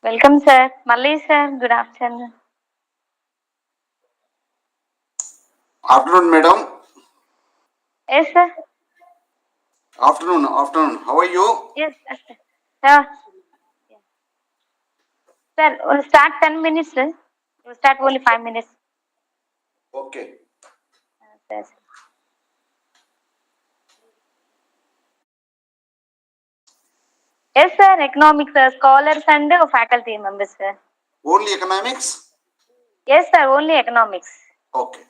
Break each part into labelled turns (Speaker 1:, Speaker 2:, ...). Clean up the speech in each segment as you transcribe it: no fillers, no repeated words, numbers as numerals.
Speaker 1: Welcome, sir. Malli, sir. Good afternoon.
Speaker 2: Afternoon, madam.
Speaker 1: Yes, sir.
Speaker 2: Afternoon. How are you?
Speaker 1: Yes, sir. Sir, sir, we'll start 10 minutes, sir. We'll start only 5 minutes.
Speaker 2: Okay.
Speaker 1: Yes. Yes, sir. Economics, sir. Scholars and faculty members, sir.
Speaker 2: Only economics?
Speaker 1: Yes, sir. Only economics.
Speaker 2: Okay.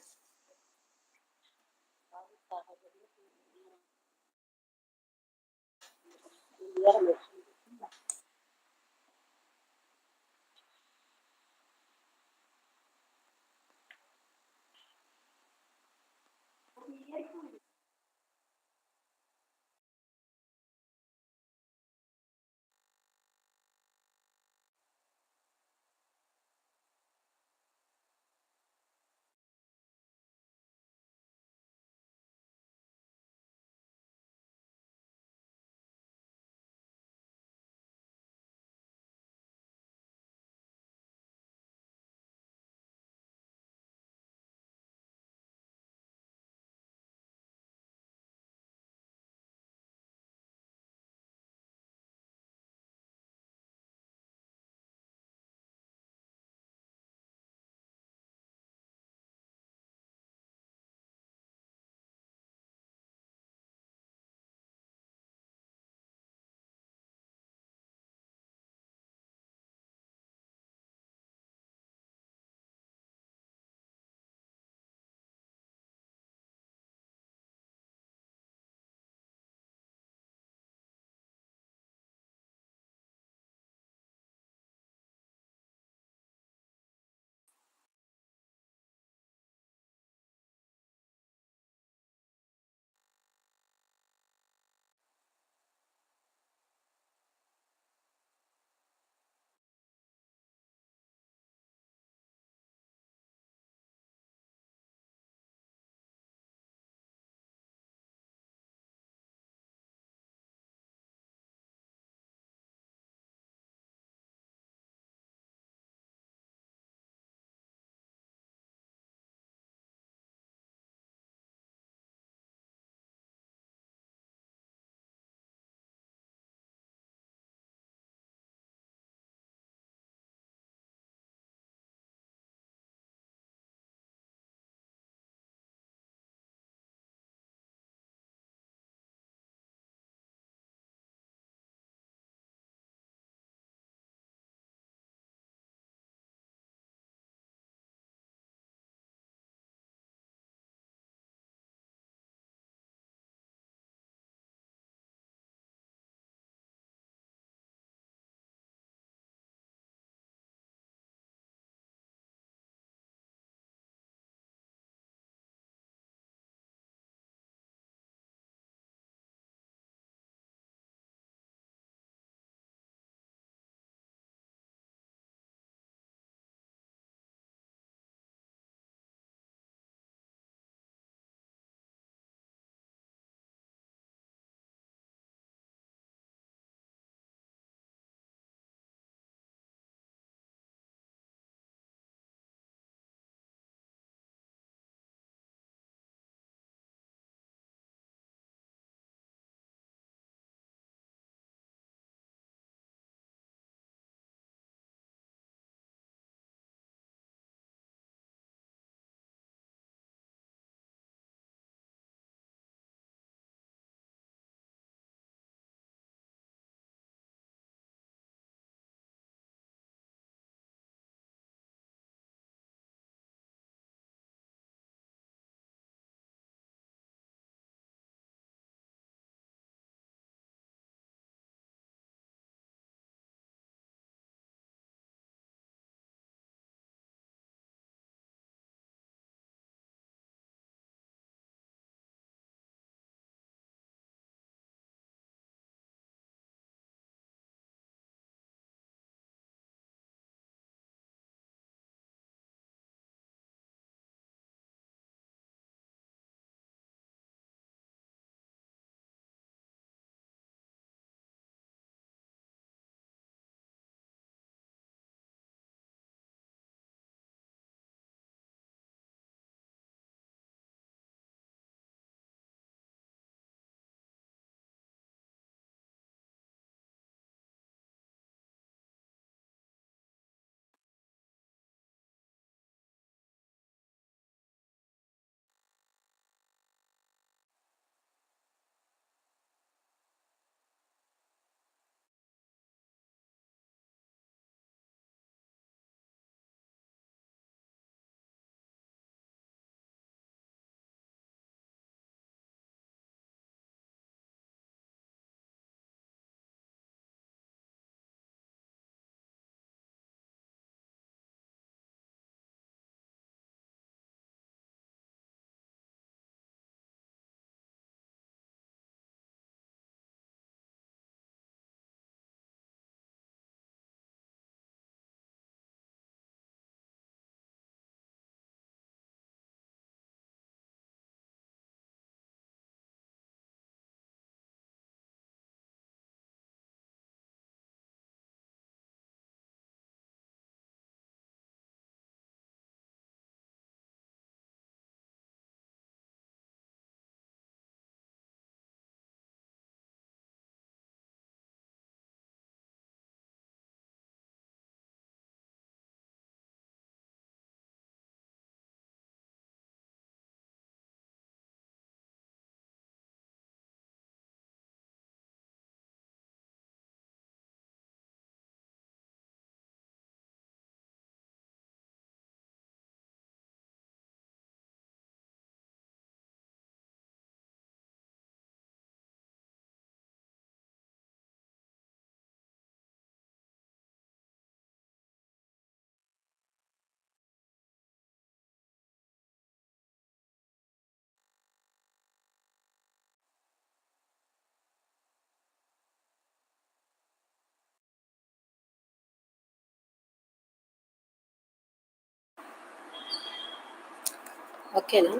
Speaker 3: ఓకేనా?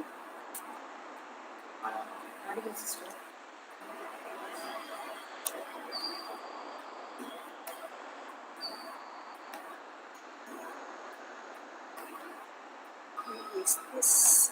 Speaker 3: Is this?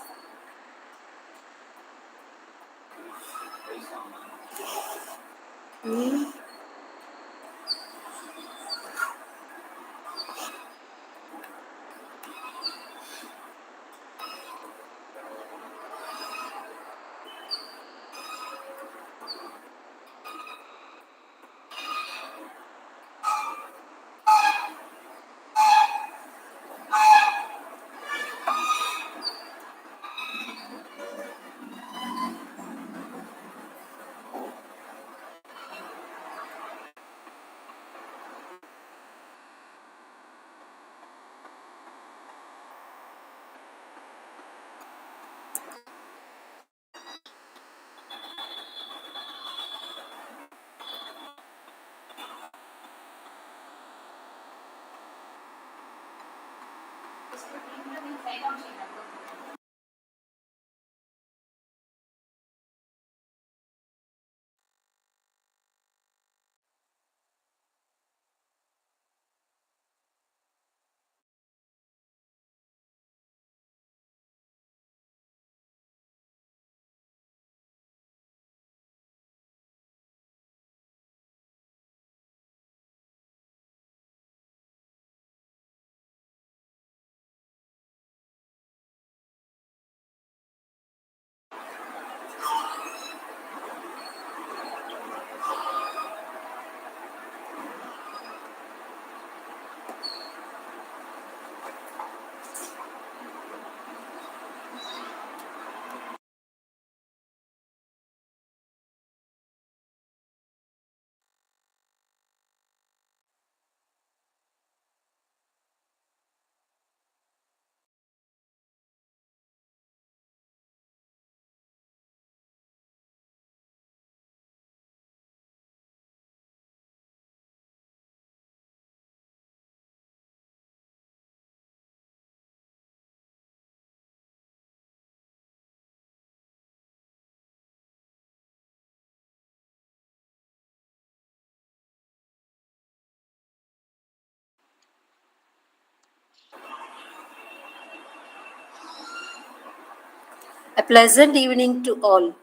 Speaker 3: A pleasant evening to all.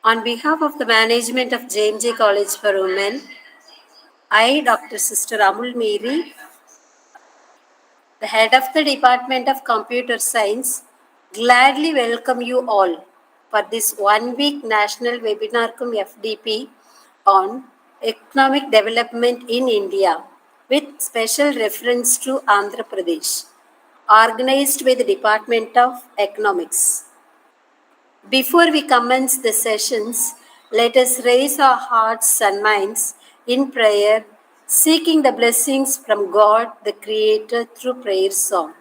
Speaker 3: On behalf of the management of JMJ College for Women, I, Dr. Sister Amul Miri, the head of the Department of Computer Science, gladly welcome you all for this one-week national webinar cum FDP on economic development in India with special reference to Andhra Pradesh, organized by the Department of Economics. Before we commence the sessions, let us raise our hearts and minds in prayer, seeking the blessings from God, the Creator, through prayer song.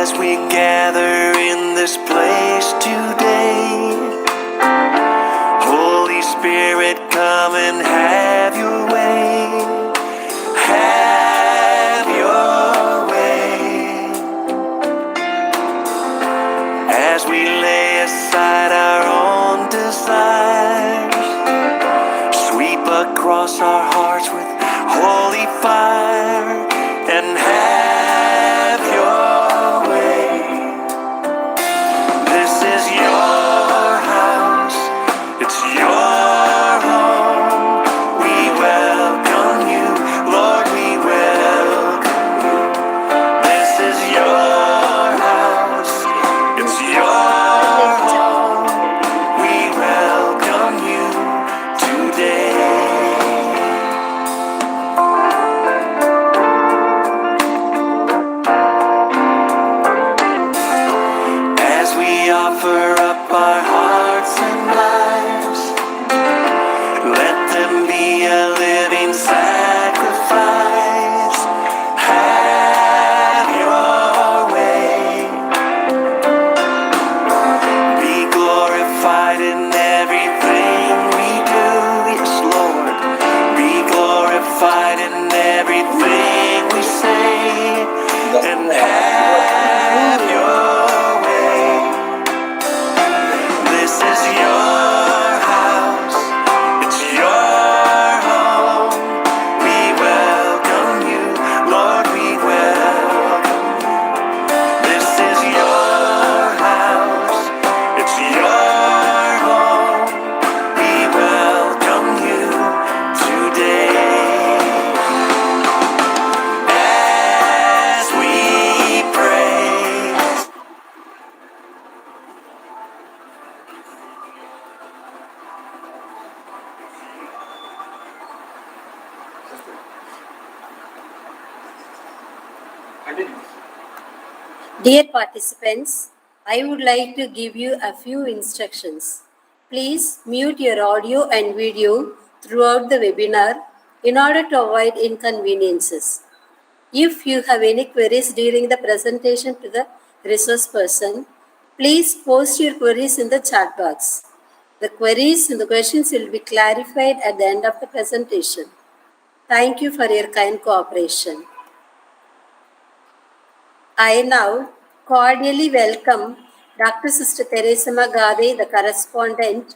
Speaker 4: As we gather in this place today, Holy Spirit, come and have your way. Have your way. As we lay aside our own desires, sweep across our hearts with holy fire and have your way. This is your house, it's your home. We welcome you, Lord, we welcome you. This is your house, it's your home. We welcome you today. As we offer up our hearts and lives, let them be a living sacrifice. Have your
Speaker 3: Dear participants, I would like to give you a few instructions. Please mute your audio and video throughout the webinar in order to avoid inconveniences. If you have any queries during the presentation to the resource person, please post your queries in the chat box. The queries and the questions will be clarified at the end of the presentation. Thank you for your kind cooperation. I now cordially welcome Dr. Sister Teresa Magade, the correspondent,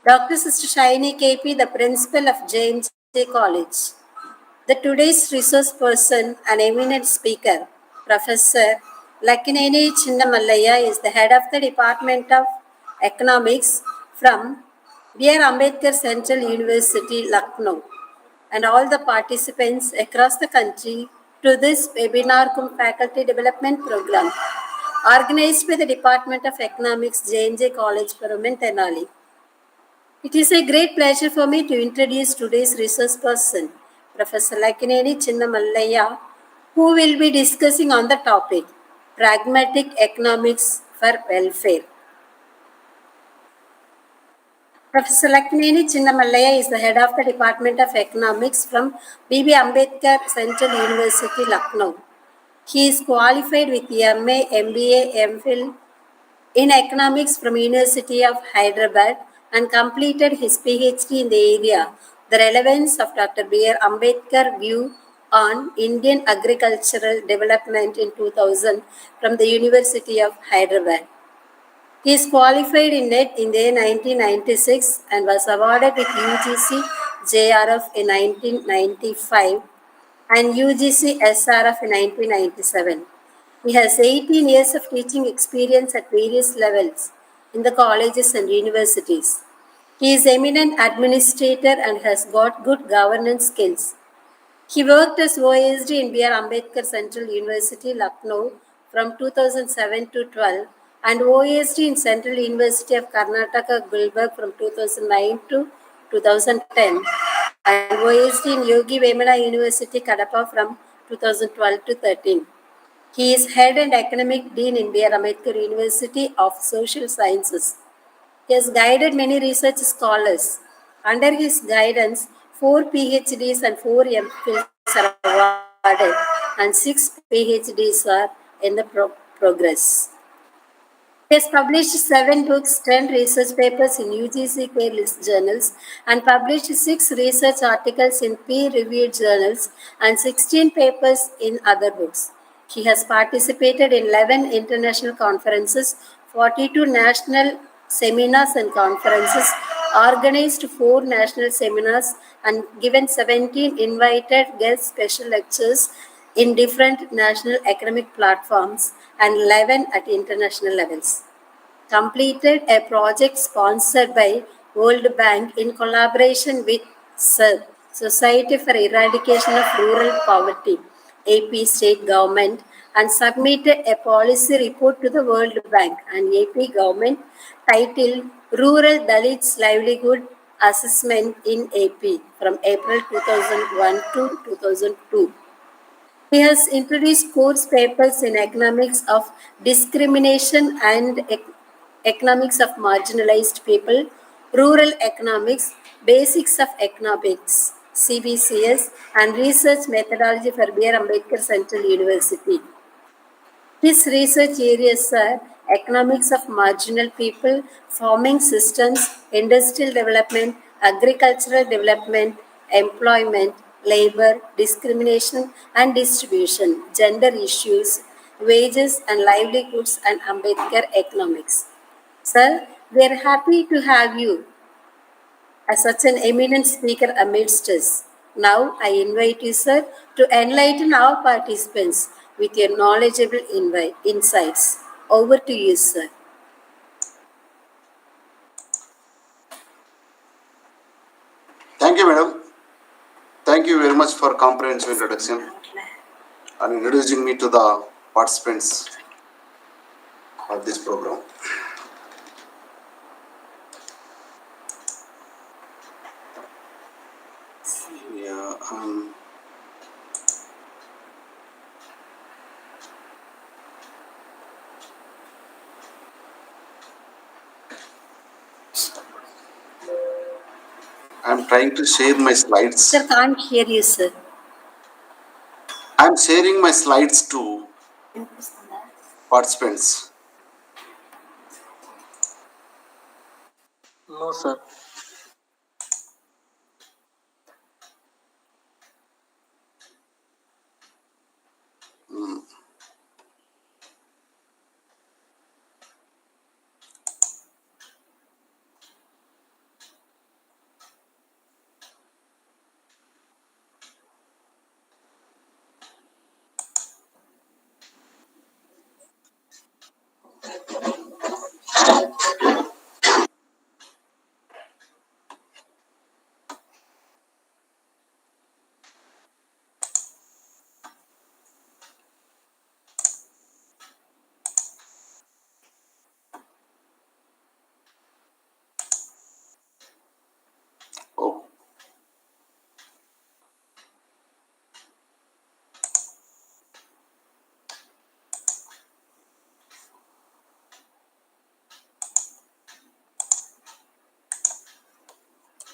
Speaker 3: Dr. Sister Shaini KP, the principal of J College. The today's resource person, an eminent speaker, Professor Lakineni Chinnamallaya, is the head of the Department of Economics from B.R. Ambedkar Central University, Lucknow, and all the participants across the country to this webinar cum faculty development program organized by the Department of Economics, J College for Women, Tenali. It is a great pleasure for me to introduce today's resource person, Professor Lakineni Chinnamallaya, who will be discussing on the topic Pragmatic Economics for Welfare. Professor Lakineni Chinnamallaya is the head of the Department of Economics from B.B. Ambedkar Central University, Lucknow. He is qualified with MA, MBA, MPhil in economics from University of Hyderabad and completed his PhD in the area The Relevance of Dr. B.R. Ambedkar View on Indian Agricultural Development in 2000 from the University of Hyderabad. He is qualified in NET in the year 1996 and was awarded with UGC JRF in 1995 and UGC SRF in 1997. He has 18 years of teaching experience at various levels in the colleges and universities. He is eminent administrator and has got good governance skills. He worked as OSD in B.R. Ambedkar Central University, Lucknow from 2007 to 12 and OSD in Central University of Karnataka, Gulbarga from 2009 to 2010 and OSD in Yogi Vemana University, Kadapa from 2012 to 13. He is head and academic dean in B.R. Ambedkar University of Social Sciences. He has guided many research scholars. Under his guidance, 4 PhDs and 4 MPhils are awarded and 6 PhDs are in the progress. He has published 7 books, 10 research papers in UGC Care List journals, and published 6 research articles in peer-reviewed journals and 16 papers in other books. He has participated in 11 international conferences, 42 national seminars and conferences, organized 4 national seminars, and given 17 invited guest special lectures in different national academic platforms and 11 at international levels. Completed a project sponsored by World Bank in collaboration with Society for Eradication of Rural Poverty, AP state government, and submitted a policy report to the World Bank and AP government titled Rural Dalits Livelihood Assessment in AP from April 2001 to 2002. He has introduced course papers in economics of discrimination and economics of marginalized people, rural economics, basics of economics, CBCS, and research methodology for B.R. Ambedkar Central University. His research areas are economics of marginal people, farming systems, industrial development, agricultural development, employment, labor, discrimination and distribution, gender issues, wages and livelihoods, and Ambedkar economics. Sir, we are happy to have you as such an eminent speaker amidst us. Now, I invite you, sir, to enlighten our participants with your knowledgeable insights. Over to you, sir.
Speaker 2: Thank you, madam. Thank you very much for comprehensive introduction and introducing me to the participants of this program. Yeah. I'm trying to share my slides.
Speaker 3: Sir, can't hear you, sir.
Speaker 2: I'm sharing my slides to participants.
Speaker 5: No, sir.
Speaker 2: Oh,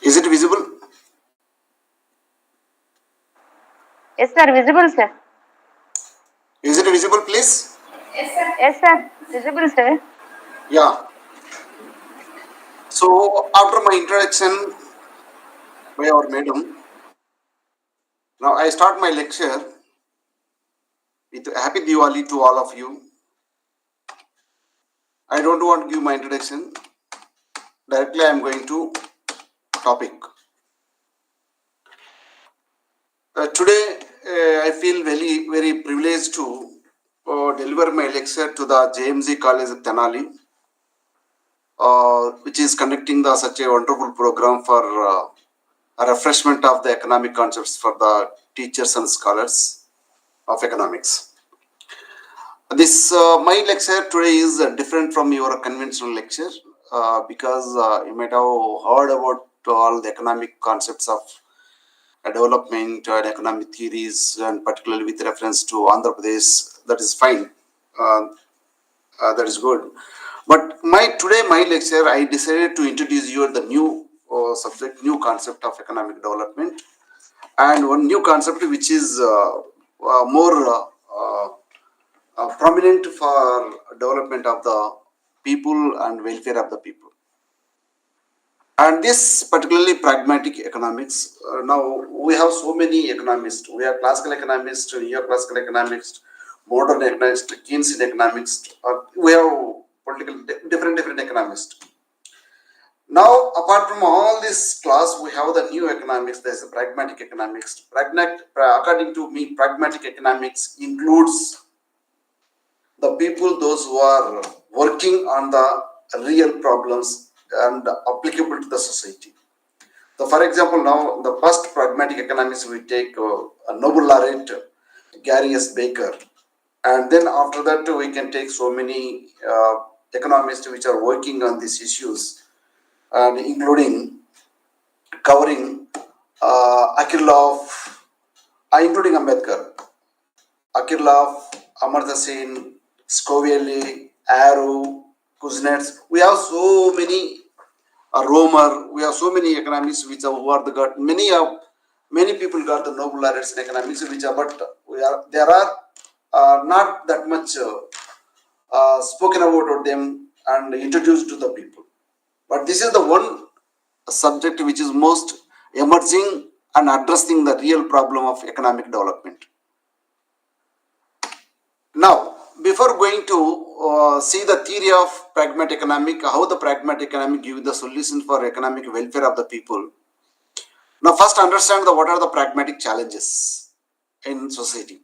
Speaker 2: is it visible?
Speaker 1: Yes, sir. Visible, sir.
Speaker 2: Is it visible, please?
Speaker 1: Yes, sir. Visible, sir.
Speaker 2: Yeah. So after my introduction by our madam, now I start my lecture with Happy Diwali to all of you. I don't want to give my introduction. Directly I am going to topic. Today I feel very privileged to deliver my lecture to the JMZ College of Tenali, which is conducting such a wonderful program for a refreshment of the economic concepts for the teachers and scholars of economics. This my lecture today is different from your conventional lecture because you might have heard about all the economic concepts of development and economic theories, and particularly with reference to Andhra Pradesh. That is fine. Uh, that is good. But my lecture, I decided to introduce you the new subject, new concept of economic development, and one new concept which is more prominent for development of the people and welfare of the people. And this particularly pragmatic economics. Now we have so many economists. We have classical economists, neoclassical economists, modern economists, Keynesian economists. We have political different economists. Now, apart from all this class, we have the new economics. There is a pragmatic economics. According to me, pragmatic economics includes the people, those who are working on the real problems and applicable to the society. So, for example, now the first pragmatic economics we take a Nobel laureate, Gary S. Baker, and then after that we can take so many economists which are working on these issues, and including covering Akirlov, including Ambedkar, Akirlov, Amartya Sen, Scovelli, Arrow, Kuznets. We have so many Romer. We have so many economists which are who are the got many people got the Nobel laureates in economics, which are but there are not that much spoken about them and introduced to the people. But this is the one subject which is most emerging and addressing the real problem of economic development. Now, before going to see the theory of pragmatic economic, how the pragmatic economic gives the solution for economic welfare of the people. Now, first understand what are the pragmatic challenges in society.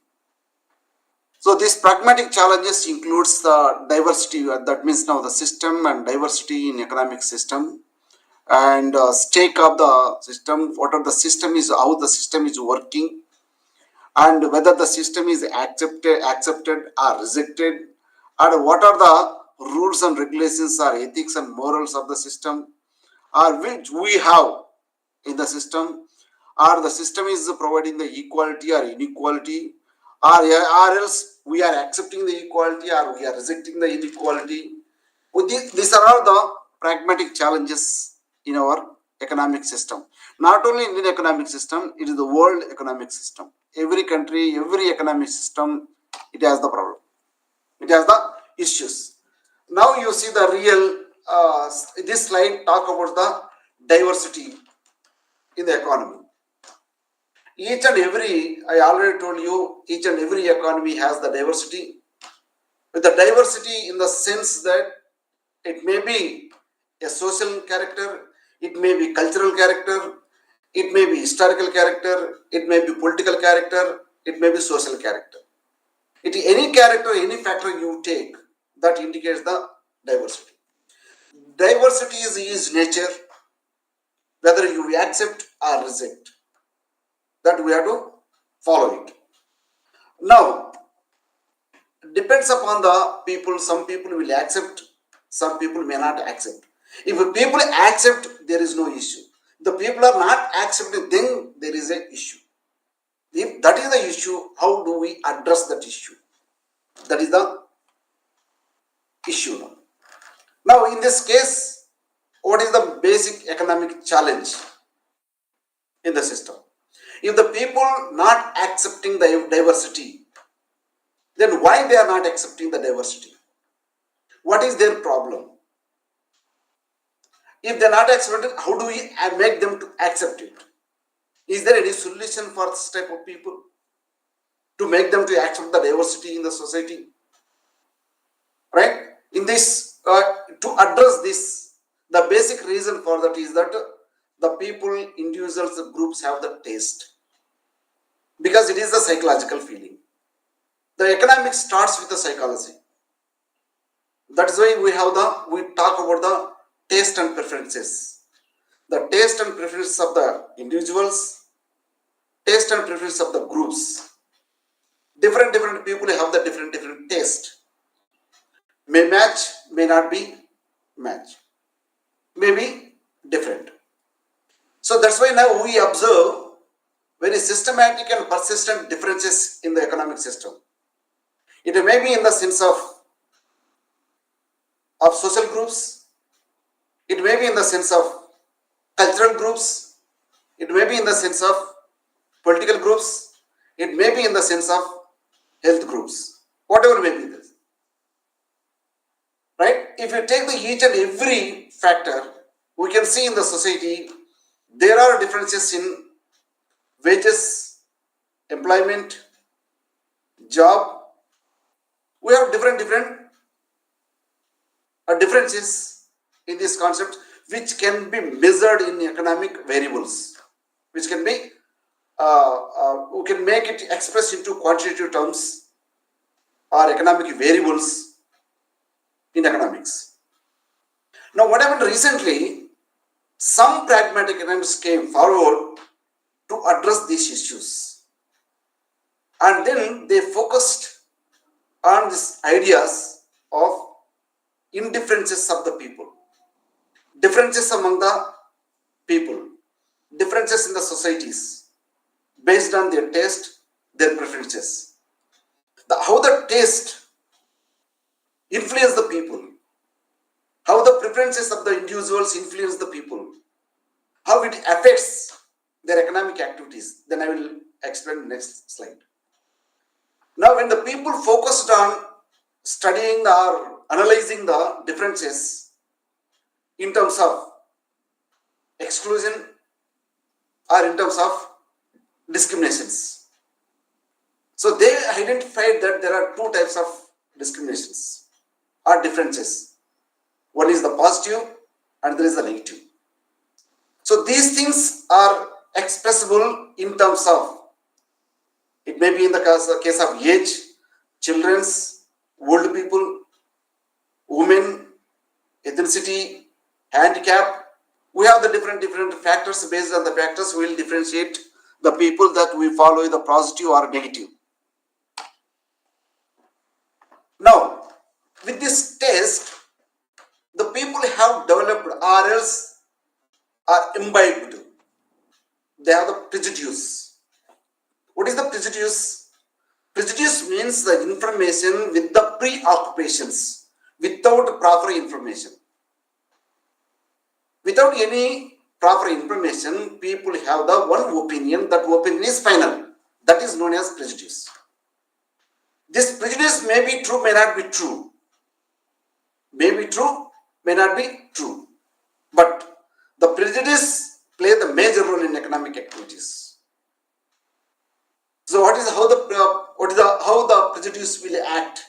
Speaker 2: So, these pragmatic challenges includes the diversity. That means now the system and diversity in economic system, and stake of the system. What are the system is, how the system is working, and whether the system is accepted or rejected, and what are the rules and regulations or ethics and morals of the system, or which we have in the system, or the system is providing the equality or inequality, or else we are accepting the equality or we are rejecting the inequality. These are all the pragmatic challenges in our economic system. Not only Indian economic system, it is the world economic system. Every country, every economic system, it has the problem. It has the issues. Now you see the real, this slide talk about the diversity in the economy. Each and every, I already told you, each and every economy has the diversity. With the diversity in the sense that it may be a social character, it may be cultural character, it may be historical character, it may be political character, it may be social character. Any character, any factor you take, that indicates the diversity. Diversity is nature, whether you accept or reject. That we have to follow it. Now, depends upon the people. Some people will accept, some people may not accept. If people accept, there is no issue. The people are not accepting, then there is an issue. If that is the issue, how do we address that issue? That is the issue now. Now, in this case, what is the basic economic challenge in the system? If the people not accepting the diversity, then why they are not accepting the diversity? What is their problem? If they are not accepting, how do we make them to accept it? Is there any solution for this type of people to make them to accept the diversity in the society? Right? In this, to address this, the basic reason for that is that the people, individuals, the groups have the taste, because it is a psychological feeling. The economics starts with the psychology. That is why we talk about the taste and preferences. The taste and preferences of the individuals, taste and preferences of the groups. Different people have the different taste. May match, may not be match. May be different. So that's why now we observe very systematic and persistent differences in the economic system. It may be in the sense of social groups, it may be in the sense of cultural groups, it may be in the sense of political groups, it may be in the sense of health groups, whatever may be this. Right? If you take each and every factor, we can see in the society there are differences in wages, employment, job. We have different differences in this concept, which can be measured in economic variables, which can be we can make it expressed into quantitative terms or economic variables in economics. Now, what happened recently, some pragmatic economists came forward to address these issues, and then they focused on these ideas of indifferences of the people, differences among the people, differences in the societies based on their taste, their preferences. How the taste influence the people, how the preferences of the individuals influence the people, how it affects their economic activities. Then I will explain next slide. Now, when the people focused on studying or analyzing the differences in terms of exclusion or in terms of discriminations, so they identified that there are two types of discriminations or differences. One is the positive and there is the negative. So these things are expressible in terms of, it may be in the case of age, children's, old people, women, ethnicity, handicap. We have the different factors. Based on the factors, we will differentiate the people that we follow, the positive or negative. Now, with this test, the people have developed or else are imbibed. They have the prejudice. What is the prejudice? Prejudice means the information with the preoccupations, without proper information. Without any proper information, people have the one opinion, that opinion is final. That is known as prejudice. This prejudice may be true, may not be true. May be true, may not be true. But the prejudice play the major role in economic activities. So how the prejudice will act?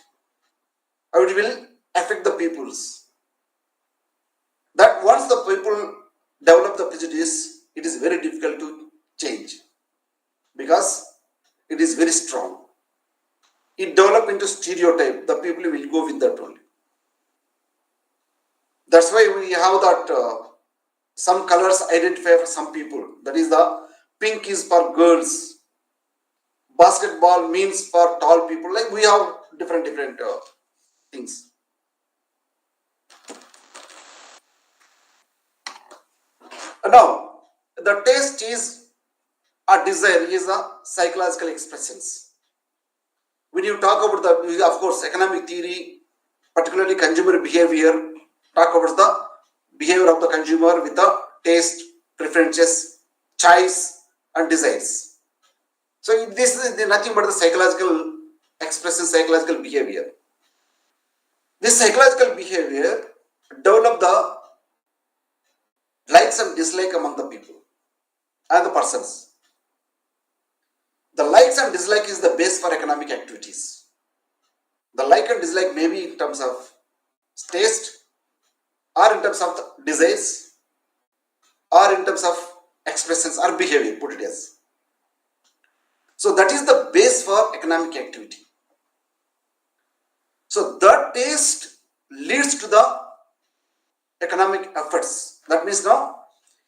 Speaker 2: How it will affect the peoples? That once the people develop the prejudice, it is very difficult to change because it is very strong. It develops into stereotype. The people will go with that only. That's why we have that some colors identify for some people. That is the pink is for girls. Basketball means for tall people. Like we have different things. Now, the taste is a desire is a psychological expressions. When you talk about the, of course, economic theory, particularly consumer behavior, talk about the behavior of the consumer with the taste, preferences, choice, and desires. So this is nothing but the psychological expression, psychological behavior. This psychological behavior develop the likes and dislike among the people and the persons. The likes and dislike is the base for economic activities. The like and dislike may be in terms of taste, or in terms of the desires, or in terms of expressions or behavior, put it as. So that is the base for economic activity. So that taste leads to the economic efforts. That means now,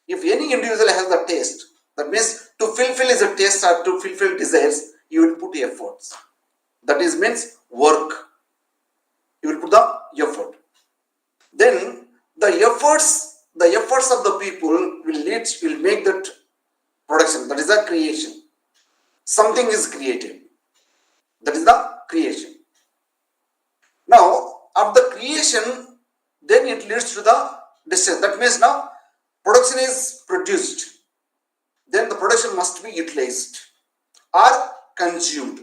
Speaker 2: if any individual has the taste, that means to fulfill his taste or to fulfill desires, you will put efforts. That is means work. You will put the effort. Then the efforts of the people will make that production. That is the creation. Something is created. That is the creation. Now, of the creation, then it leads to the distribution. That means now production is produced. Then the production must be utilized or consumed.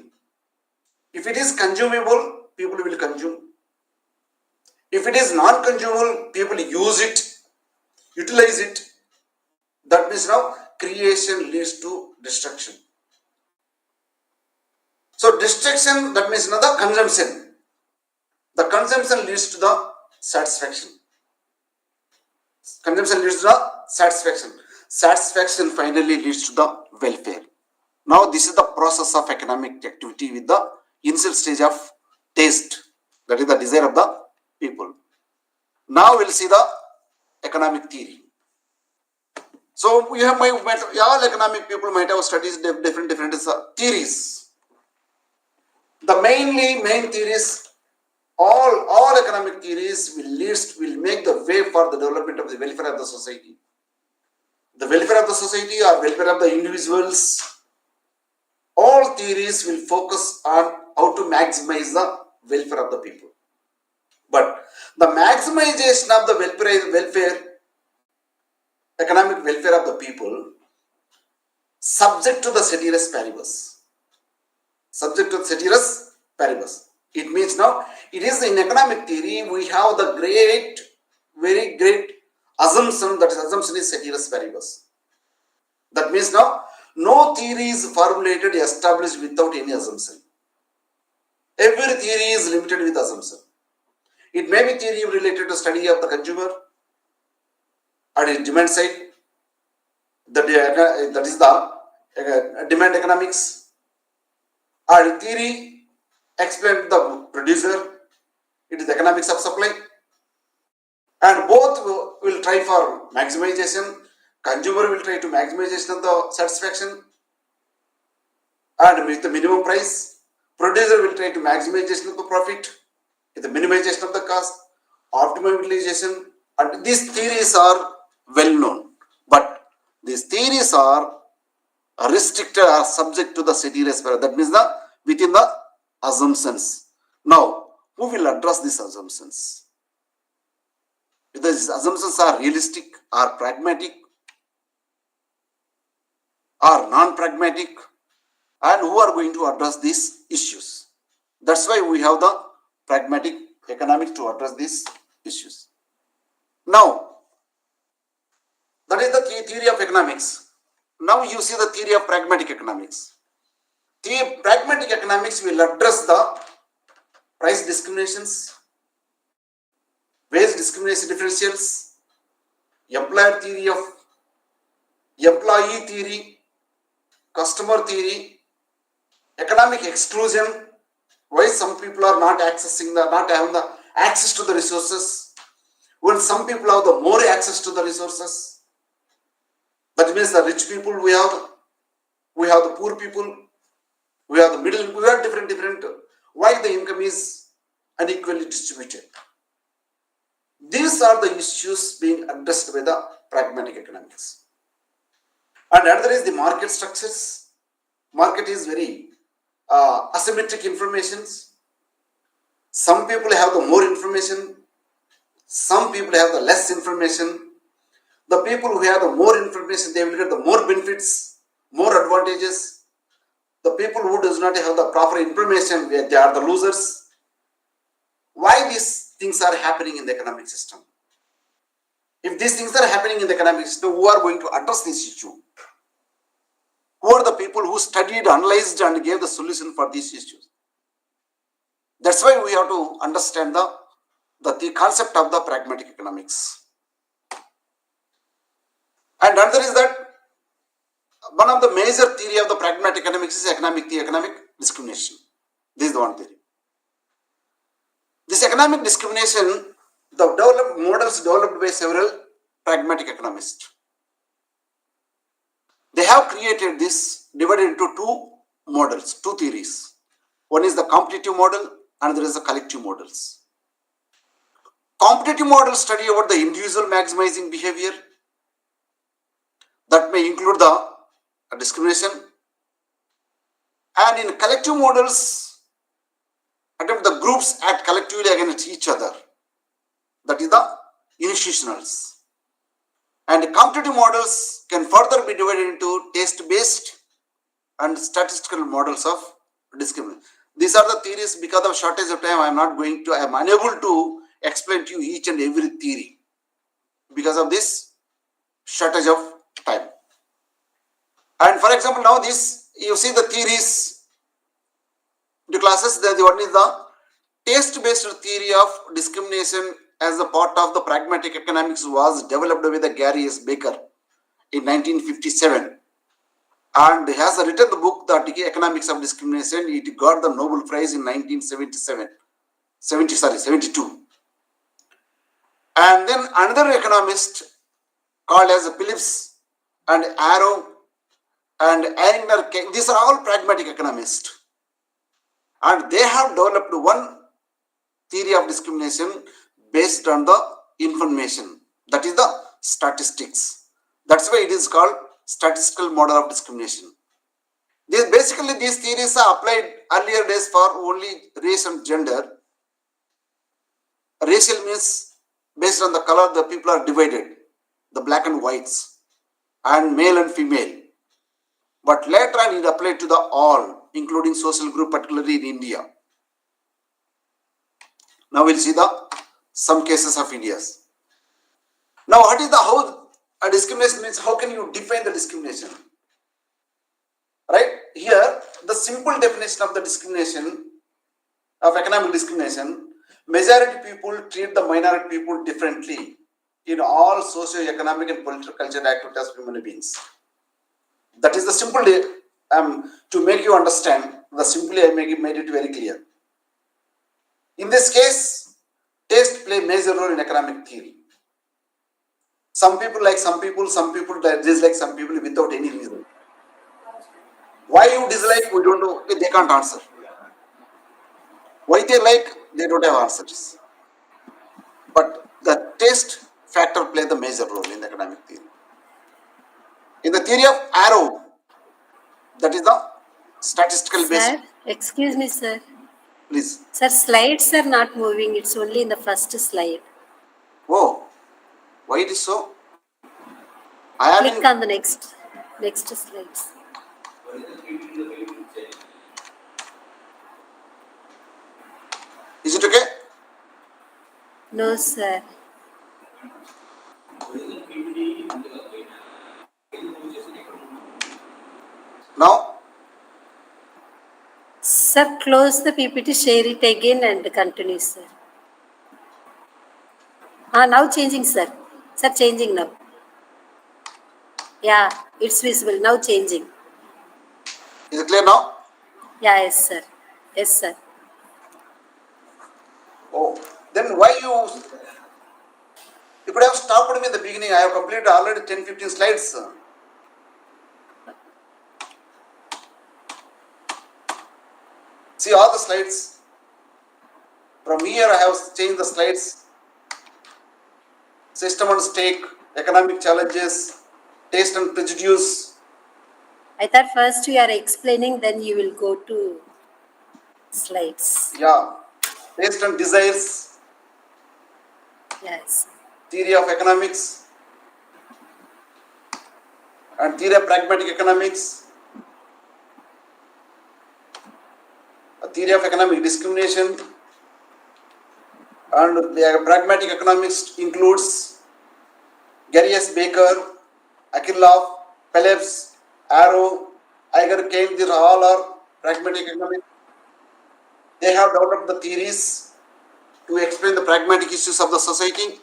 Speaker 2: If it is consumable, people will consume. If it is non-consumable, people use it, utilize it. That means now creation leads to destruction. So destruction, that means now the consumption. The consumption leads to the satisfaction. Consumption leads to the satisfaction. Satisfaction finally leads to the welfare. Now this is the process of economic activity with the initial stage of taste. That is the desire of the people. Now we'll see the economic theory. So we have all economic people might have studied different theories. The main theories, all economic theories will make the way for the development of the welfare of the society. The welfare of the society or welfare of the individuals. All theories will focus on how to maximize the welfare of the people. But the maximization of the welfare, economic welfare of the people, subject to the ceteris paribus. Subject to the ceteris paribus. It means now, it is in economic theory, we have the very great assumption, that assumption is ceteris paribus. That means now, no theory is formulated, established without any assumption. Every theory is limited with assumption. It may be theory related to study of the consumer at its demand side. That is the demand economics. Or theory explained the producer. It is the economics of supply. And both will try for maximization. Consumer will try to maximization of the satisfaction and with the minimum price. Producer will try to maximization of the profit with the minimization of the cost, optimum utilization. And these theories are well known. But these theories are restricted or subject to the ceteris paribus. That means within the assumptions. Now, who will address these assumptions? Whether these assumptions are realistic or pragmatic, are non-pragmatic and who are going to address these issues. That's why we have the pragmatic economics to address these issues. Now, that is the theory of economics. Now you see the theory of pragmatic economics. The pragmatic economics will address the price discriminations, wage discrimination differentials, employer theory of employee theory, customer theory, economic exclusion, why some people are not having the access to the resources, when some people have the more access to the resources. That means the rich people we have the poor people, we have the middle, we have different, why the income is unequally distributed. These are the issues being addressed by the pragmatic economics. And another is the market structures. Market is very asymmetric informations. Some people have the more information, some people have the less information. The people who have the more information, they will get the more benefits, more advantages. The people who does not have the proper information, they are the losers. Why these things are happening in the economic system? If these things are happening in the economic system, who are going to address this issue? Who are the people who studied, analyzed and gave the solution for these issues? That's why we have to understand the concept of the pragmatic economics. And another is that one of the major theory of the pragmatic economics is economic discrimination. This is the one theory. This economic discrimination, the models developed by several pragmatic economists. They have created this divided into two models, two theories. One is the competitive model, and there is the collective models. Competitive models study about the individual maximizing behavior that may include the discrimination, and in collective models attempt the groups act collectively against each other, that is the institutionals. And competitive models can further be divided into taste-based and statistical models of discrimination. These are the theories. Because of shortage of time, I am unable to explain to you each and every theory because of this shortage of time. And for example, now this, you see the theories, the classes, the one is the taste-based theory of discrimination as a part of the pragmatic economics was developed by the Gary S. Baker in 1957. And he has written the book, The Economics of Discrimination. It got the Nobel Prize in 1972. And then another economist called as Phillips and Arrow and Ehringer, these are all pragmatic economists. And they have developed one theory of discrimination based on the information, that is the statistics. That's why it is called statistical model of discrimination. Basically, these theories are applied earlier days for only race and gender. Racial means based on the color, the people are divided, the black and whites, and male and female. But later on, it applied to the all, including social group, particularly in India. Now we'll see some cases of India's. Now, what is how a discrimination means? How can you define the discrimination? Right here, the simple definition of the discrimination, of economic discrimination: majority people treat the minority people differently in all socio-economic and political cultural activities of human beings. That is the simple to make you understand. Simply I made it very clear. In this case, taste play major role in economic theory. Some people like some people dislike some people without any reason. Why you dislike, we don't know. They can't answer. Why they like, they don't have answers. But the taste factor play the major role in the economic theory. In the theory of Arrow, that is the statistical base.
Speaker 3: Sir, excuse me, sir.
Speaker 2: Please.
Speaker 3: Sir, slides are not moving. It's only in the first slide.
Speaker 2: Oh, why it is so? I am
Speaker 3: Click on the next. Next slides.
Speaker 2: Is it okay?
Speaker 3: No, sir.
Speaker 2: Now,
Speaker 3: Sir, close the PPT, share it again and continue, sir. Now changing, sir. Sir, changing now. Yeah, it's visible. Now changing.
Speaker 2: is it clear now?
Speaker 3: Yeah, yes, sir. Yes, sir.
Speaker 2: Oh, then why you could have stopped me in the beginning. I have completed already 10-15 slides. See all the slides. From here I have changed the slides. System and stake, economic challenges, taste and prejudice.
Speaker 3: I thought first you are explaining, then you will go to slides.
Speaker 2: Yeah, taste and desires,
Speaker 3: Yes.
Speaker 2: theory of economics, and theory of pragmatic economics, a theory of economic discrimination, and the pragmatic economics includes Gary S. Baker, Akerlof, Phillips, Arrow, Iger Kane. These all are pragmatic economics. They have developed the theories to explain the pragmatic issues of the society.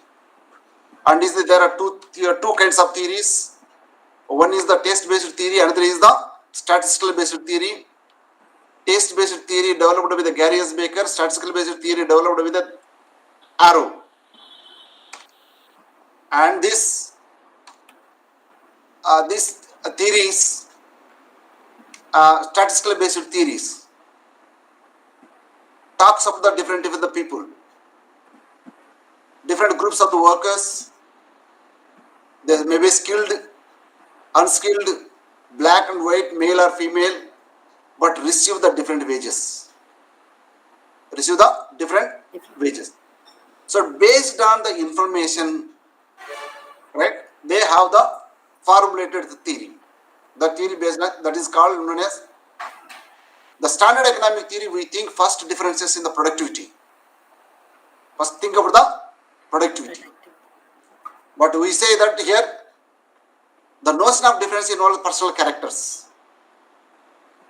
Speaker 2: And there are two kinds of theories. One is the taste-based theory, another is the statistical-based theory. Taste-based theory developed with the Gary S. Baker, statistical-based theory developed with the Arrow. And these theories, statistical-based theories, talks of the different people, different groups of the workers. There may be skilled, unskilled, black and white, male or female, but receive the different wages. Receive the different wages. So based on the information, right, they have the formulated theory. The theory based on that is called known as the standard economic theory. We think first differences in the productivity. First think about the productivity. But we say that here the notion of difference involves personal characters.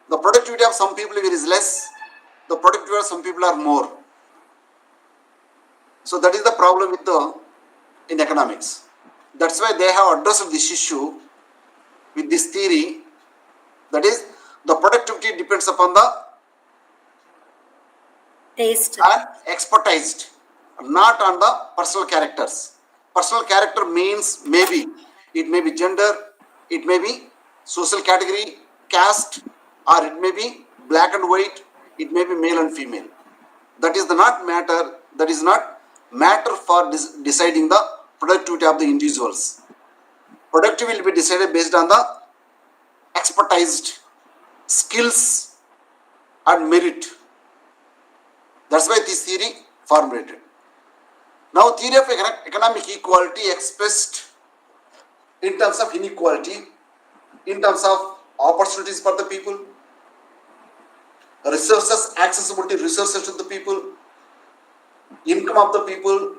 Speaker 2: The productivity of some people is less, the productivity of some people are more. So that is the problem with in economics. That's why they have addressed this issue with this theory. That is, the productivity depends upon the
Speaker 3: Taste.
Speaker 2: and expertised, not on the personal characters. Personal character means maybe it may be gender, it may be social category, caste, or it may be black and white, it may be male and female. That is not matter. That is not matter for deciding the productivity of the individuals. Productivity will be decided based on the expertised skills and merit. That's why this theory formulated. Now, theory of economic equality expressed in terms of inequality, in terms of opportunities for the people, resources, accessibility resources to the people, income of the people,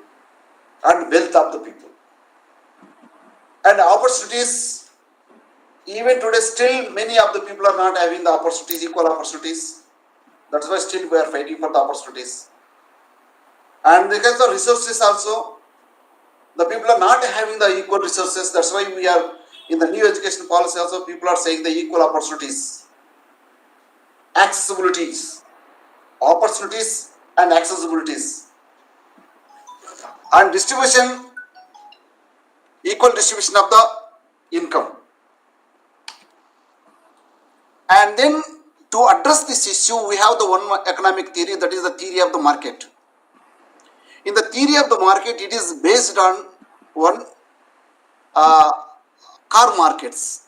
Speaker 2: and wealth of the people. And opportunities, even today still many of the people are not having the opportunities, equal opportunities. That's why still we are fighting for the opportunities. And because of resources also, the people are not having the equal resources. That's why we are in the new education policy also, people are saying the equal opportunities, accessibilities, opportunities and accessibilities. And distribution, equal distribution of the income. And then to address this issue, we have the one economic theory, that is the theory of the market. In the theory of the market, it is based on one car markets.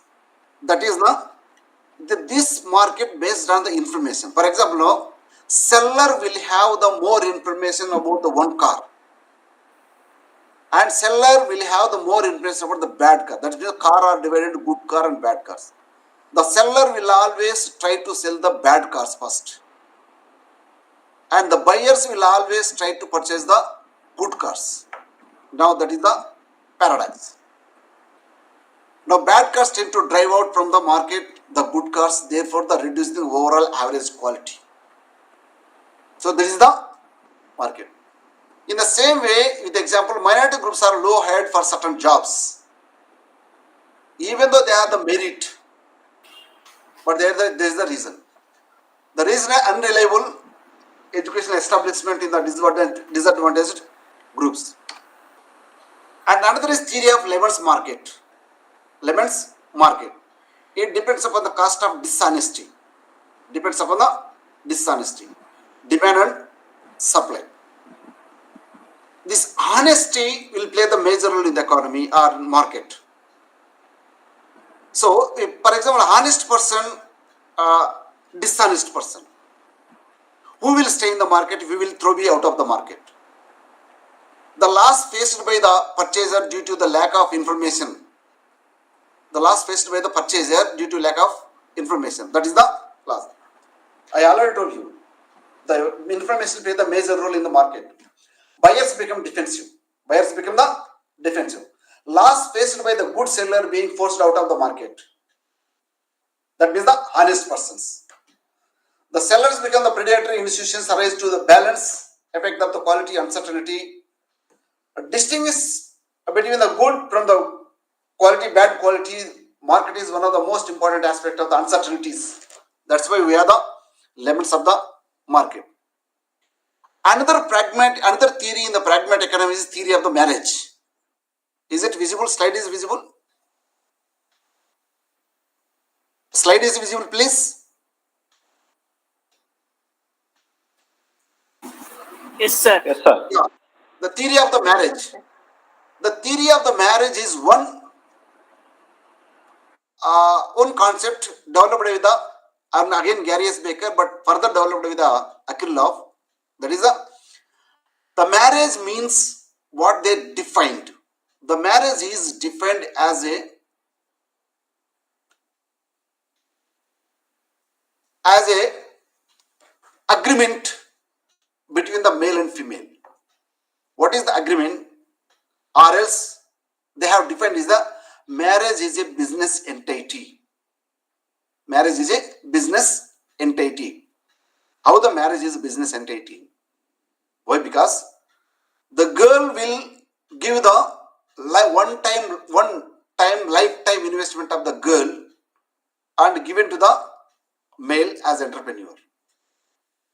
Speaker 2: That is this market based on the information. For example, seller will have the more information about the one car, and seller will have the more information about the bad car. That means car are divided into good car and bad cars. The seller will always try to sell the bad cars first, and the buyers will always try to purchase the good cars. Now that is the paradox. Now bad cars tend to drive out from the market the good cars, therefore the reducing the overall average quality. So this is the market. In the same way, with example, minority groups are low hired for certain jobs, even though they have the merit, but there is the reason. The reason is unreliable educational establishment in the disadvantaged groups. And another is theory of Lemon's market. Lemon's market. It depends upon the cost of dishonesty. Depends upon the dishonesty. Demand and supply. This honesty will play the major role in the economy or market. So, if, for example, honest person, dishonest person, who will stay in the market? We will throw be out of the market. The loss faced by the purchaser due to the lack of information. The loss faced by the purchaser due to lack of information. That is the loss. I already told you. The information plays the major role in the market. Buyers become defensive. Buyers become the defensive. Loss faced by the good seller being forced out of the market. That means the honest persons. The sellers become the predatory institutions arise to the balance, effect of the quality, uncertainty. Distinguish between the good from the quality, bad quality. Market is one of the most important aspects of the uncertainties. That's why we are the lemons of the market. Another theory in the pragmatic economy is theory of the marriage. Is it visible? Slide is visible? Slide is visible, please.
Speaker 5: Yes, sir.
Speaker 6: Yes, sir.
Speaker 2: Yeah. The theory of the marriage. The theory of the marriage is one concept developed with the, and again Gary S. Baker, but further developed with the Akhilov. That is the marriage means what they defined. The marriage is defined as a agreement between the male and female. What is the agreement? Or else they have defined is the marriage is a business entity. Marriage is a business entity. How the marriage is a business entity? Why? Because the girl will give the one time lifetime investment of the girl and given to the male as entrepreneur.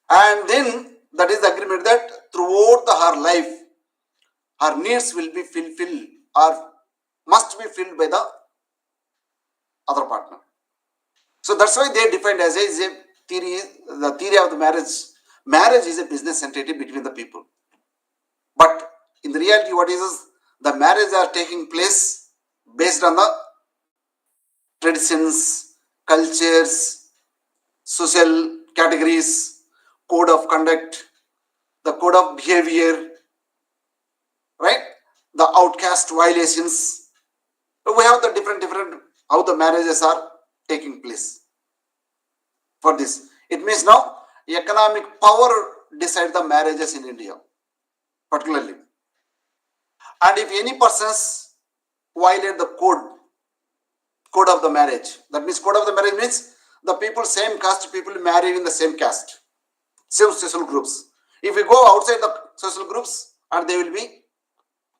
Speaker 2: And then that is the agreement that throughout her life, her needs will be fulfilled or must be filled by the other partner. So that's why they defined as a theory, the theory of the marriage. Marriage is a business entity between the people. But in the reality, what is the marriages are taking place based on the traditions, cultures, social categories, code of conduct, the code of behavior, right? The outcast violations. We have the different how the marriages are taking place. For this, it means now economic power decides the marriages in India, particularly. And if any persons violate the code of the marriage, that means code of the marriage means the people, same caste people marry in the same caste, same social groups. If we go outside the social groups, and they will be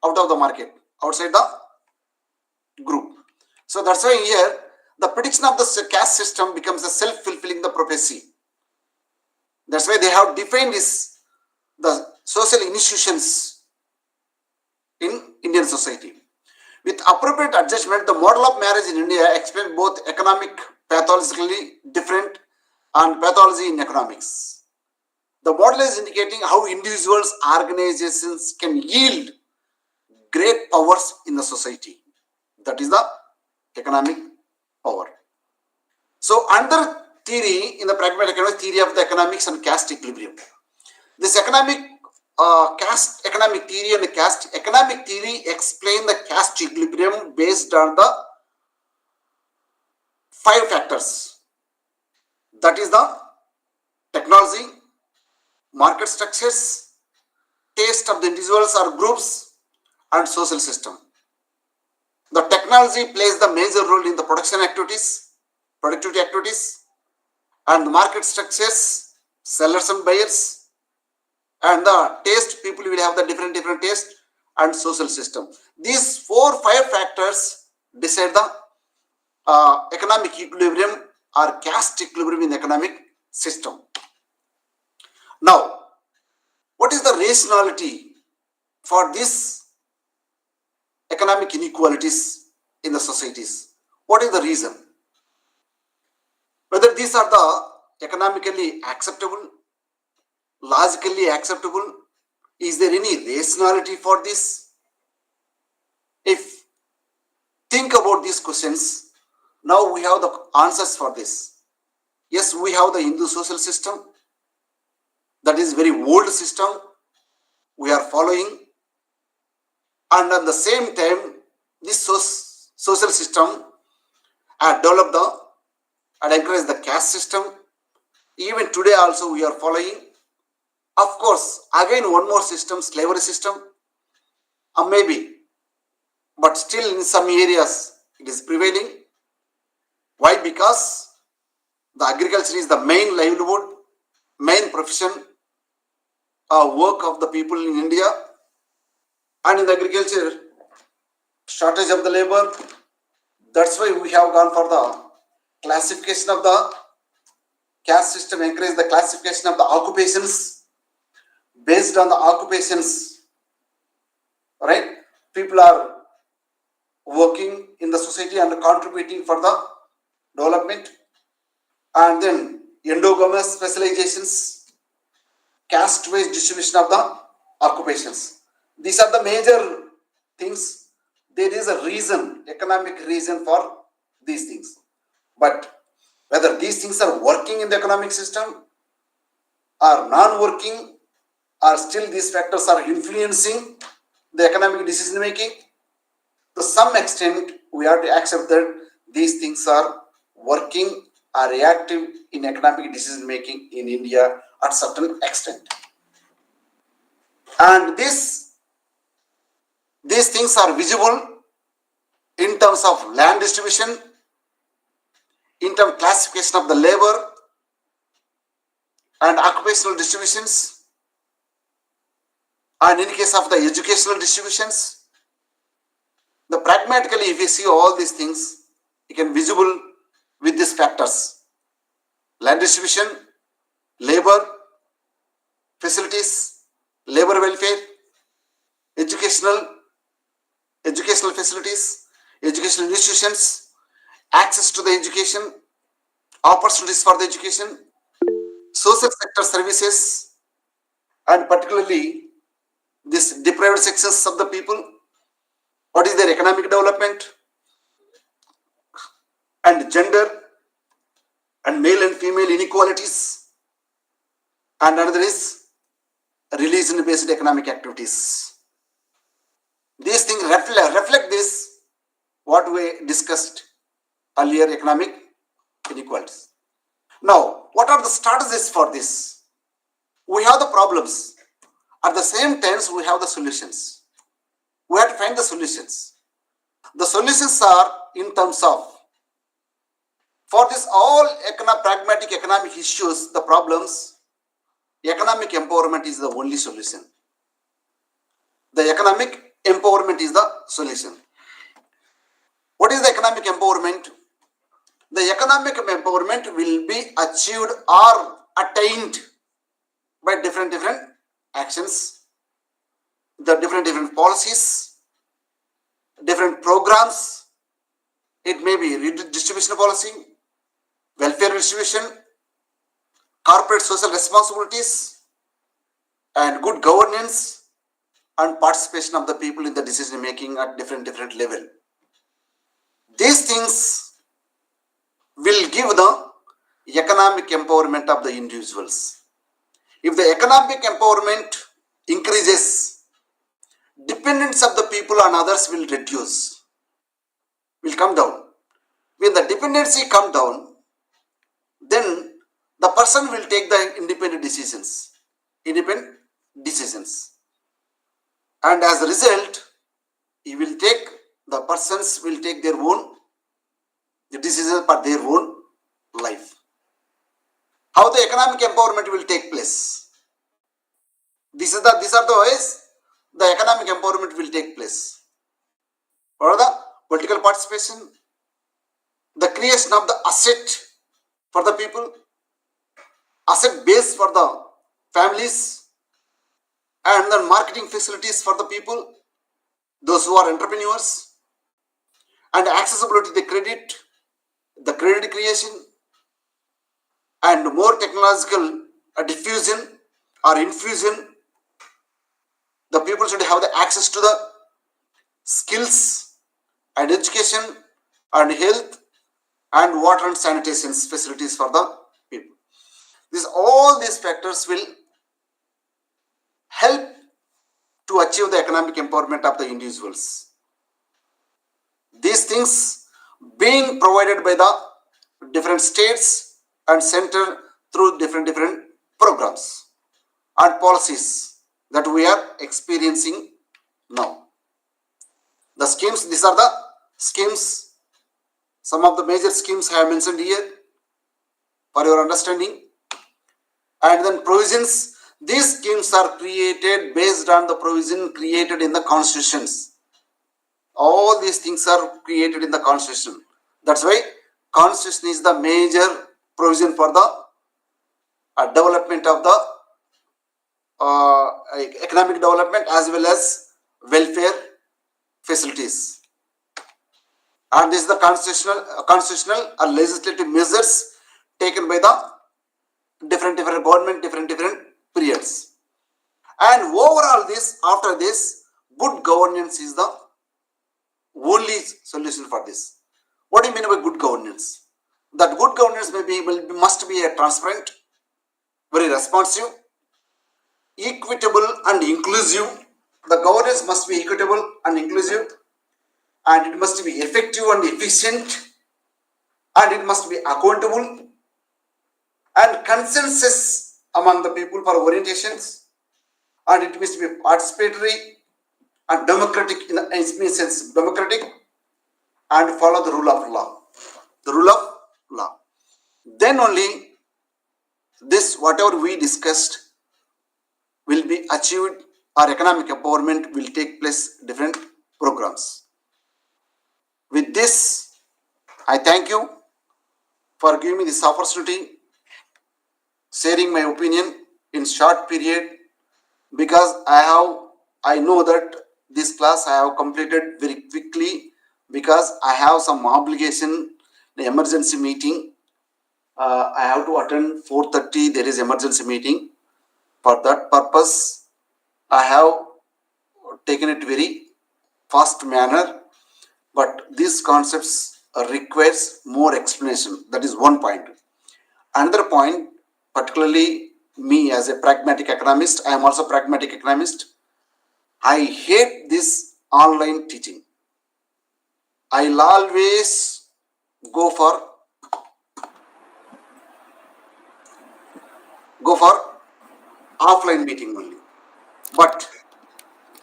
Speaker 2: out of the market, outside the group. So that's why here the prediction of the caste system becomes a self-fulfilling the prophecy. That's why they have defined this, the social institutions in Indian society. With appropriate adjustment, the model of marriage in India explains both economic pathologically different and pathology in economics. The model is indicating how individuals, organizations can yield great powers in the society. That is the economic power. So another theory in the pragmatic economics, theory of the economics and caste equilibrium. This economic caste economic theory, and caste economic theory explain the caste equilibrium based on the 5 factors. That is the technology, market structures, taste of the individuals or groups, and social system. The technology plays the major role in the production activities, productivity activities, and the market structures, sellers and buyers, and the taste, people will have the different taste, and social system. These 4-5 factors decide the economic equilibrium or caste equilibrium in the economic system. Now, what is the rationality for this economic inequalities in the societies? What is the reason? Whether these are the economically acceptable, logically acceptable, is there any rationality for this? If think about these questions, now we have the answers for this. Yes, we have the Hindu social system, that is very old system we are following, and at the same time this social system had developed and encouraged the caste system. Even today also we are following. Of course, again one more system, slavery system, maybe, but still in some areas it is prevailing. Why? Because the agriculture is the main livelihood, main profession, work of the people in India, and in the agriculture, shortage of the labor. That's why we have gone for the classification of the caste system, encourage the classification of the occupations. Based on the occupations, right? People are working in the society and contributing for the development. And then endogamous specializations, caste-wise distribution of the occupations. These are the major things. There is a reason, economic reason for these things. But whether these things are working in the economic system or non-working, or still these factors are influencing the economic decision making, to some extent we have to accept that these things are working, are reactive in economic decision making in India at certain extent. And these things are visible in terms of land distribution, in terms of classification of the labor and occupational distributions, and in case of the educational distributions. The pragmatically, if you see all these things, you can visible with these factors: land distribution, labor, facilities, labor welfare, educational facilities, educational institutions, access to the education, opportunities for the education, social sector services, and particularly this deprived sections of the people. What is their economic development, and gender and male and female inequalities, and another is religion based economic activities. These things reflect this what we discussed earlier, economic inequalities. Now, what are the strategies for this? We have the problems, at the same time we have the solutions. We have to find the solutions. The solutions are in terms of, for this all pragmatic economic issues, the problems, economic empowerment is the only solution. The economic empowerment is the solution. What is the economic empowerment? The economic empowerment will be achieved or attained by different actions, the different policies, different programs. It may be redistribution policy, welfare distribution, corporate social responsibilities, and good governance, and participation of the people in the decision making at different level. These things will give the economic empowerment of the individuals. If the economic empowerment increases, dependence of the people on others will reduce, will come down. When the dependency come down, then the person will take the independent decisions. Independent decisions. And as a result, the persons will take their own decisions for their own life. How the economic empowerment will take place? These are the ways the economic empowerment will take place. What are the political participation, the creation of the asset for the people, asset base for the families, and then marketing facilities for the people, those who are entrepreneurs, and accessibility to the credit creation, and more technological diffusion or infusion. The people should have the access to the skills and education and health and water and sanitation facilities for the people. All these factors will help to achieve the economic empowerment of the individuals. These things being provided by the different states and center through different programs and policies that we are experiencing now. The schemes, these are the schemes, some of the major schemes I have mentioned here for your understanding. And then provisions, these schemes are created based on the provision created in the constitutions. All these things are created in the constitution. That's why constitution is the major provision for the development of the economic development as well as welfare facilities. And this is the constitutional or legislative measures taken by the different government, different periods. And overall this, after this, good governance is the only solution for this. What do you mean by good governance? That good governance must be a transparent, very responsive, equitable and inclusive. The governance must be equitable and inclusive, and it must be effective and efficient, and it must be accountable, and consensus among the people for orientations, and it must be participatory and democratic in the sense democratic, and follow the rule of law. The rule of law. Then only this, whatever we discussed, will be achieved, or economic empowerment will take place, different programs. With this, I thank you for giving me this opportunity, sharing my opinion in short period, because I know that this class I have completed very quickly because I have some obligation, the emergency meeting. I have to attend 4:30. There is emergency meeting. For that purpose, I have taken it very fast manner. But these concepts requires more explanation. That is one point. Another point, particularly me as a pragmatic economist, I am also a pragmatic economist. I hate this online teaching. I'll always go for offline meeting only. But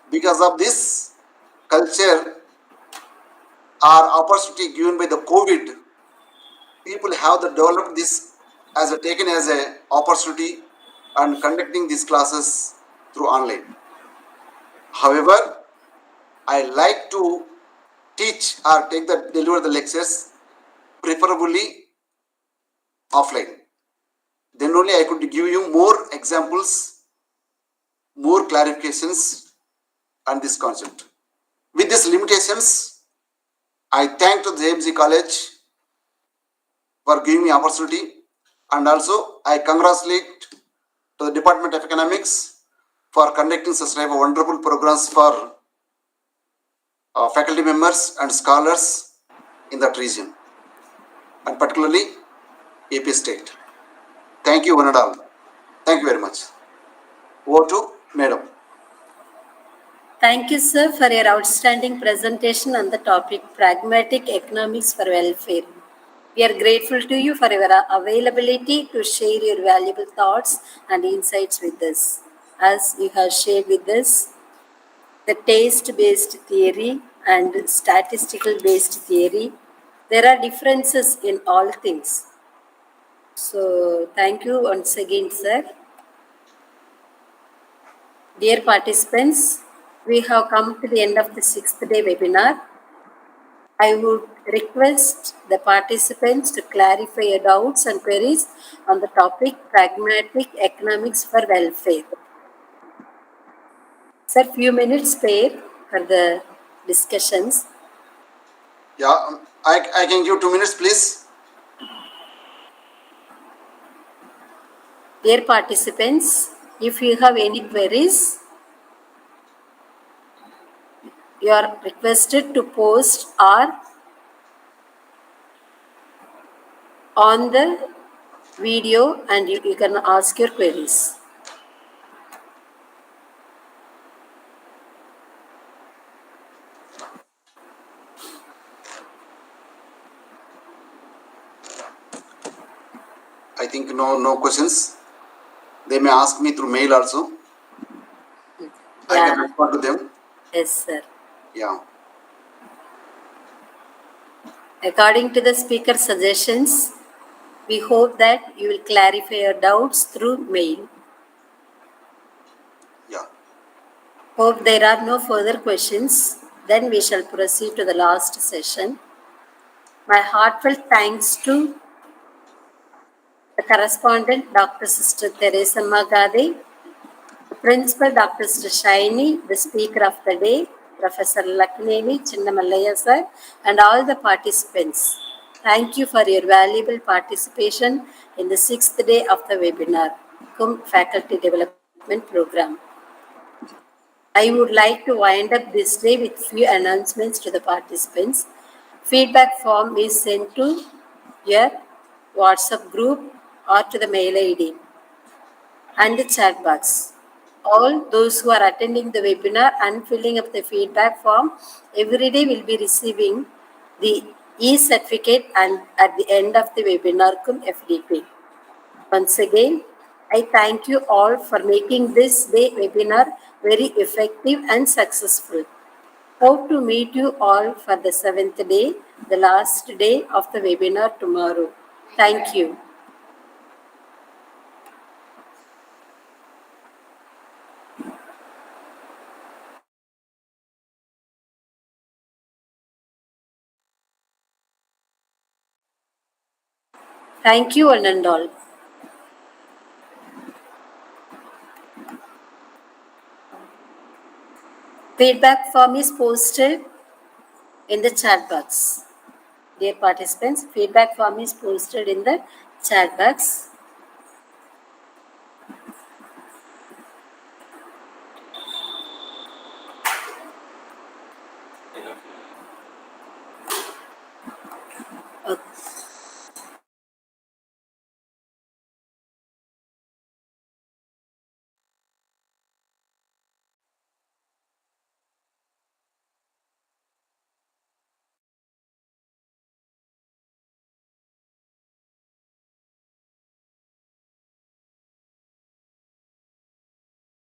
Speaker 2: because of this culture or opportunity given by the COVID, people have developed this as taken as a opportunity and conducting these classes through online. However, I like to teach or deliver the lectures preferably offline. Then only I could give you more examples, more clarifications on this concept. With these limitations, I thank to the JMG College for giving me opportunity, and also I congratulate to the Department of Economics for conducting such type of wonderful programs for faculty members and scholars in that region, and particularly AP State. Thank you one and all. Thank you very much. Over to Madam.
Speaker 3: Thank you, sir, for your outstanding presentation on the topic Pragmatic Economics for Welfare. We are grateful to you for your availability to share your valuable thoughts and insights with us. As you have shared with us the taste-based theory and statistical-based theory, there are differences in all things. So, thank you once again, sir. Dear participants, we have come to the end of the 6th day webinar. I would request the participants to clarify your doubts and queries on the topic Pragmatic Economics for Welfare. Sir, few minutes spare for the discussions.
Speaker 2: Yeah, I can give 2 minutes, please.
Speaker 3: Dear participants, if you have any queries, you are requested to post or on the video and you can ask your queries.
Speaker 2: I think no questions. They may ask me through mail also. I can respond to them.
Speaker 3: Yes, sir.
Speaker 2: Yeah.
Speaker 3: According to the speaker suggestions, we hope that you will clarify your doubts through mail.
Speaker 2: Yeah.
Speaker 3: Hope there are no further questions. Then we shall proceed to the last session. My heartfelt thanks to the correspondent, Dr. Sister Teresa Magade, the principal, Dr. Sister Shaini, the speaker of the day, Professor Lakneni Chinnamallaya sir, and all the participants. Thank you for your valuable participation in the 6th day of the webinar, cum Faculty Development Program. I would like to wind up this day with few announcements to the participants. Feedback form is sent to your WhatsApp group or to the mail ID and the chat box. All those who are attending the webinar and filling up the feedback form every day will be receiving the e-certificate and at the end of the webinar cum FDP. Once again, I thank you all for making this day webinar very effective and successful. Hope to meet you all for the 7th day, the last day of the webinar tomorrow. Thank you. Thank you one and all. Feedback form is posted in the chat box. Dear participants, feedback form is posted in the chat box. Okay.